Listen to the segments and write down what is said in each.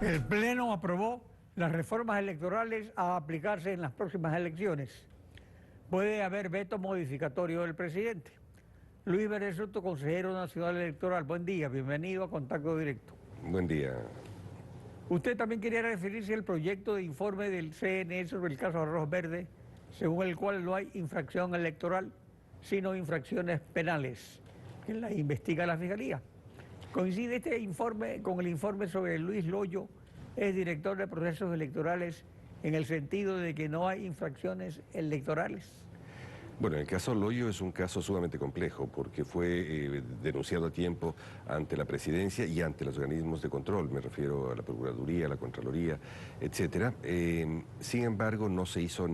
El Pleno aprobó las reformas electorales a aplicarse en las próximas elecciones. Puede haber veto modificatorio del presidente. Luis Vélez Soto, consejero nacional electoral. Buen día, bienvenido a Contacto Directo. Buen día. Usted también quería referirse al proyecto de informe del CNE sobre el caso Arroz Verde, según el cual no hay infracción electoral, sino infracciones penales, que la investiga la Fiscalía. Coincide este informe con el informe sobre Luis Loyo, es director de procesos electorales, en el sentido de que no hay infracciones electorales. Bueno, el caso Loyo es un caso sumamente complejo porque fue denunciado a tiempo ante la presidencia y ante los organismos de control, me refiero a la Procuraduría, a la Contraloría, etcétera. Sin embargo, no hubo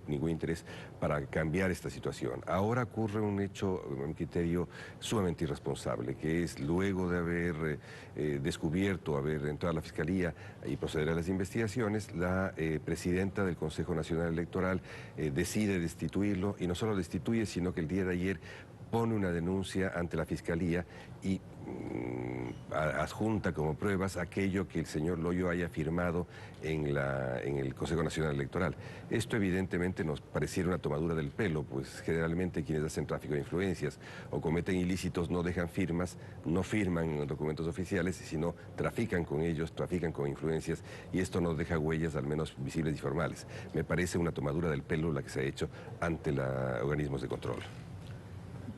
ningún interés para cambiar esta situación. Ahora ocurre un hecho, un criterio sumamente irresponsable, que es luego de haber descubierto, haber entrado a la Fiscalía y proceder a las investigaciones, la presidenta del Consejo Nacional Electoral decide destituirlo, y no solo destituye, sino que el día de ayer pone una denuncia ante la Fiscalía y adjunta como pruebas aquello que el señor Loyo haya firmado en el Consejo Nacional Electoral. Esto evidentemente nos pareciera una tomadura del pelo, pues generalmente quienes hacen tráfico de influencias o cometen ilícitos no dejan firmas, no firman en los documentos oficiales, sino trafican con ellos, trafican con influencias, y esto no deja huellas, al menos visibles y formales. Me parece una tomadura del pelo la que se ha hecho ante los organismos de control.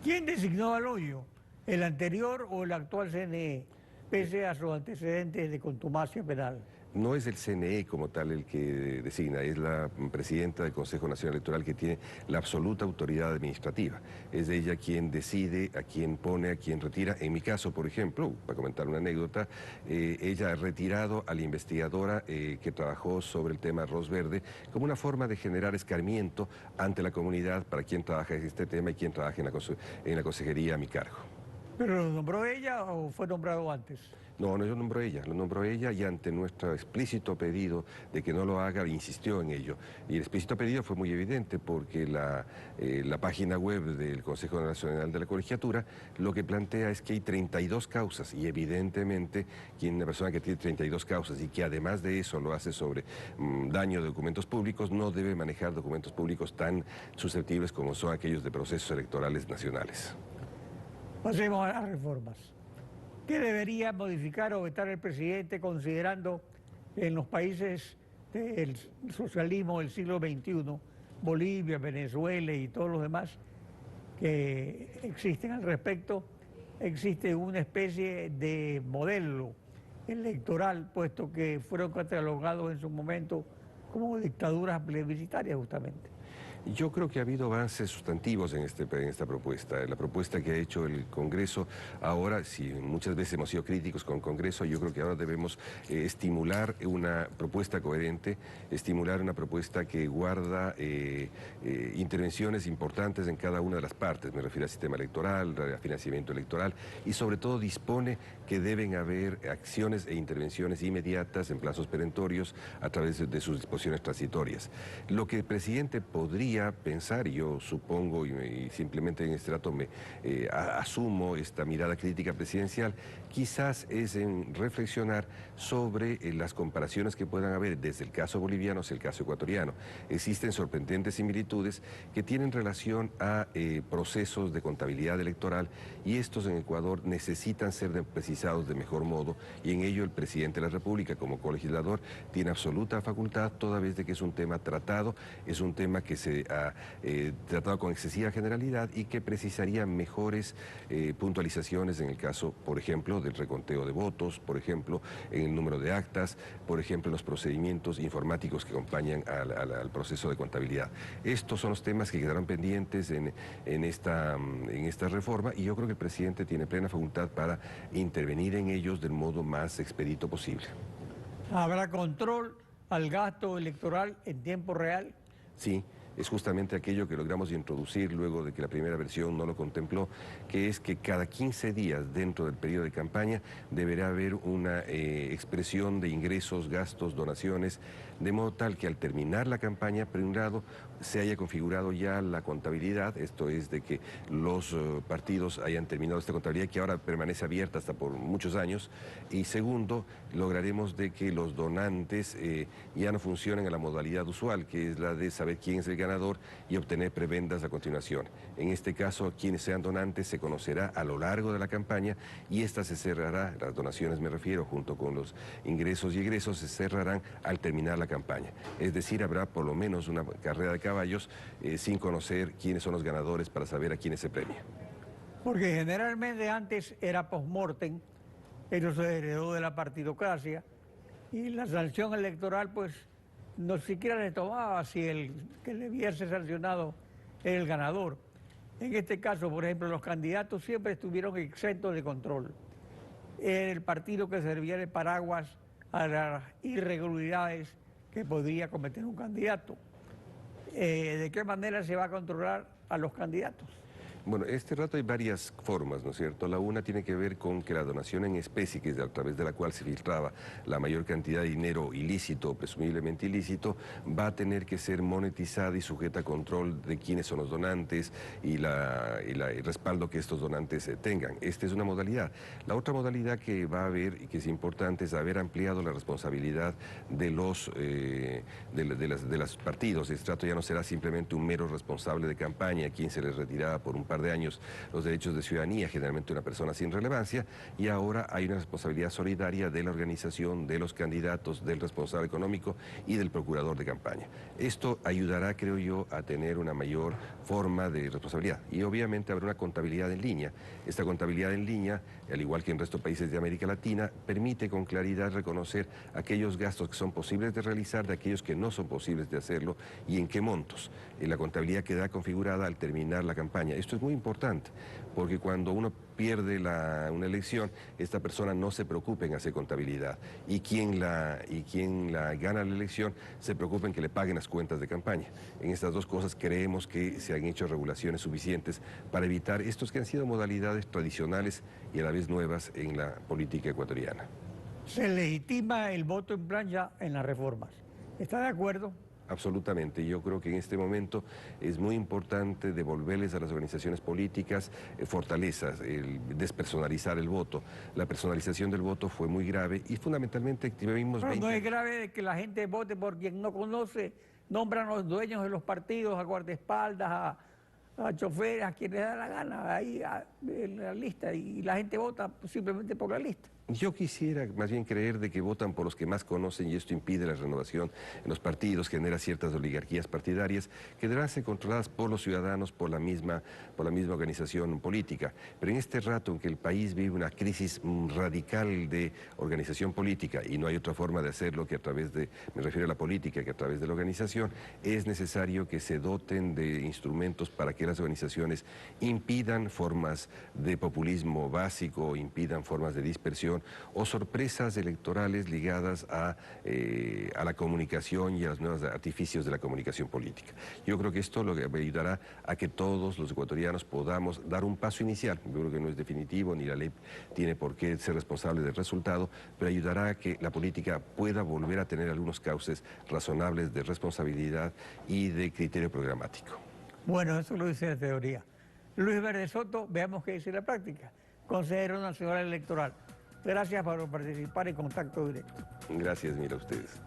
¿Quién designó a Loyo? ¿El anterior o el actual CNE, pese a sus antecedentes de contumacia penal? No es el CNE como tal el que designa, es la presidenta del Consejo Nacional Electoral que tiene la absoluta autoridad administrativa. Es ella quien decide a quién pone, a quién retira. En mi caso, por ejemplo, para comentar una anécdota, ella ha retirado a la investigadora que trabajó sobre el tema Arroz Verde como una forma de generar escarmiento ante la comunidad para quien trabaja en este tema y quien trabaja en la consejería a mi cargo. ¿Pero lo nombró ella o fue nombrado antes? No, lo nombró ella y ante nuestro explícito pedido de que no lo haga, insistió en ello. Y el explícito pedido fue muy evidente porque la página web del Consejo Nacional de la Colegiatura lo que plantea es que hay 32 causas y evidentemente una persona que tiene 32 causas y que además de eso lo hace sobre daño de documentos públicos no debe manejar documentos públicos tan susceptibles como son aquellos de procesos electorales nacionales. Pasemos a las reformas. ¿Qué debería modificar o vetar el presidente considerando que en los países del socialismo del siglo XXI, Bolivia, Venezuela y todos los demás que existen al respecto, existe una especie de modelo electoral, puesto que fueron catalogados en su momento como dictaduras plebiscitarias justamente? Yo creo que ha habido avances sustantivos en esta propuesta. La propuesta que ha hecho el Congreso ahora, si muchas veces hemos sido críticos con el Congreso, yo creo que ahora debemos estimular una propuesta coherente, estimular una propuesta que guarda intervenciones importantes en cada una de las partes. Me refiero al sistema electoral, al financiamiento electoral y sobre todo dispone que deben haber acciones e intervenciones inmediatas en plazos perentorios a través de sus disposiciones transitorias. Lo que el presidente podría pensar, y yo supongo y simplemente en este rato asumo esta mirada crítica presidencial, quizás es en reflexionar sobre las comparaciones que puedan haber desde el caso boliviano hacia el caso ecuatoriano. Existen sorprendentes similitudes que tienen relación a procesos de contabilidad electoral y estos en Ecuador necesitan ser precisados de mejor modo y en ello el presidente de la República como colegislador tiene absoluta facultad toda vez de que es un tema tratado, es un tema que se ha tratado con excesiva generalidad y que precisaría mejores puntualizaciones en el caso, por ejemplo, del reconteo de votos, por ejemplo, en el número de actas, por ejemplo, en los procedimientos informáticos que acompañan al proceso de contabilidad. Estos son los temas que quedaron pendientes en esta reforma y yo creo que el presidente tiene plena facultad para intervenir en ellos del modo más expedito posible. ¿Habrá control al gasto electoral en tiempo real? Sí, es justamente aquello que logramos introducir luego de que la primera versión no lo contempló, que es que cada 15 días dentro del periodo de campaña deberá haber una expresión de ingresos, gastos, donaciones, de modo tal que al terminar la campaña, por un lado, se haya configurado ya la contabilidad, esto es de que los partidos hayan terminado esta contabilidad que ahora permanece abierta hasta por muchos años, y segundo, lograremos de que los donantes ya no funcionen en la modalidad usual, que es la de saber quién es el ganador y obtener prebendas a continuación. En este caso, quienes sean donantes se conocerá a lo largo de la campaña y esta se cerrará, las donaciones me refiero, junto con los ingresos y egresos, se cerrarán al terminar la campaña. Es decir, habrá por lo menos una carrera de caballos sin conocer quiénes son los ganadores para saber a quiénes se premia. Porque generalmente antes era post-mortem, eso se heredó de la partidocracia y la sanción electoral pues no siquiera le tomaba si el que le hubiese sancionado era el ganador. En este caso, por ejemplo, los candidatos siempre estuvieron exentos de control. Era el partido que servía de paraguas a las irregularidades que podría cometer un candidato. ¿De qué manera se va a controlar a los candidatos? Bueno, este rato hay varias formas, ¿no es cierto? La una tiene que ver con que la donación en especie, que es a través de la cual se filtraba la mayor cantidad de dinero ilícito o presumiblemente ilícito, va a tener que ser monetizada y sujeta a control de quiénes son los donantes y el respaldo que estos donantes tengan. Esta es una modalidad. La otra modalidad que va a haber y que es importante es haber ampliado la responsabilidad de los partidos. Este trato ya no será simplemente un mero responsable de campaña a quien se les retiraba por un par de años los derechos de ciudadanía, generalmente una persona sin relevancia, y ahora hay una responsabilidad solidaria de la organización, de los candidatos, del responsable económico y del procurador de campaña. Esto ayudará, creo yo, a tener una mayor forma de responsabilidad y obviamente habrá una contabilidad en línea. Esta contabilidad en línea, al igual que en el resto de países de América Latina, permite con claridad reconocer aquellos gastos que son posibles de realizar de aquellos que no son posibles de hacerlo y en qué montos. La contabilidad quedará configurada al terminar la campaña. Esto es muy importante, porque cuando uno pierde una elección, esta persona no se preocupa en hacer contabilidad y quien la gana la elección se preocupa en que le paguen las cuentas de campaña. En estas dos cosas creemos que se han hecho regulaciones suficientes para evitar estos que han sido modalidades tradicionales y a la vez nuevas en la política ecuatoriana. Se legitima el voto en plancha en las reformas. ¿Está de acuerdo? Absolutamente. Yo creo que en este momento es muy importante devolverles a las organizaciones políticas fortalezas, el despersonalizar el voto. La personalización del voto fue muy grave y fundamentalmente vimos... Pero no es grave que la gente vote por quien no conoce, nombran a los dueños de los partidos, a guardaespaldas, a choferes, a quien les da la gana, ahí en la lista, y la gente vota simplemente por la lista. Yo quisiera más bien creer de que votan por los que más conocen y esto impide la renovación en los partidos, genera ciertas oligarquías partidarias que deberán ser controladas por los ciudadanos, por la misma organización política. Pero en este rato en que el país vive una crisis radical de organización política y no hay otra forma de hacerlo que a través de, me refiero a la política, que a través de la organización, es necesario que se doten de instrumentos para que las organizaciones impidan formas de populismo básico, impidan formas de dispersión o sorpresas electorales ligadas a la comunicación y a los nuevos artificios de la comunicación política. Yo creo que esto lo que ayudará a que todos los ecuatorianos podamos dar un paso inicial. Yo creo que no es definitivo, ni la ley tiene por qué ser responsable del resultado, pero ayudará a que la política pueda volver a tener algunos cauces razonables de responsabilidad y de criterio programático. Bueno, eso lo dice la teoría. Luis Verde Soto, veamos qué dice la práctica. Consejero Nacional Electoral. Gracias por participar en Contacto Directo. Gracias, mira, a ustedes.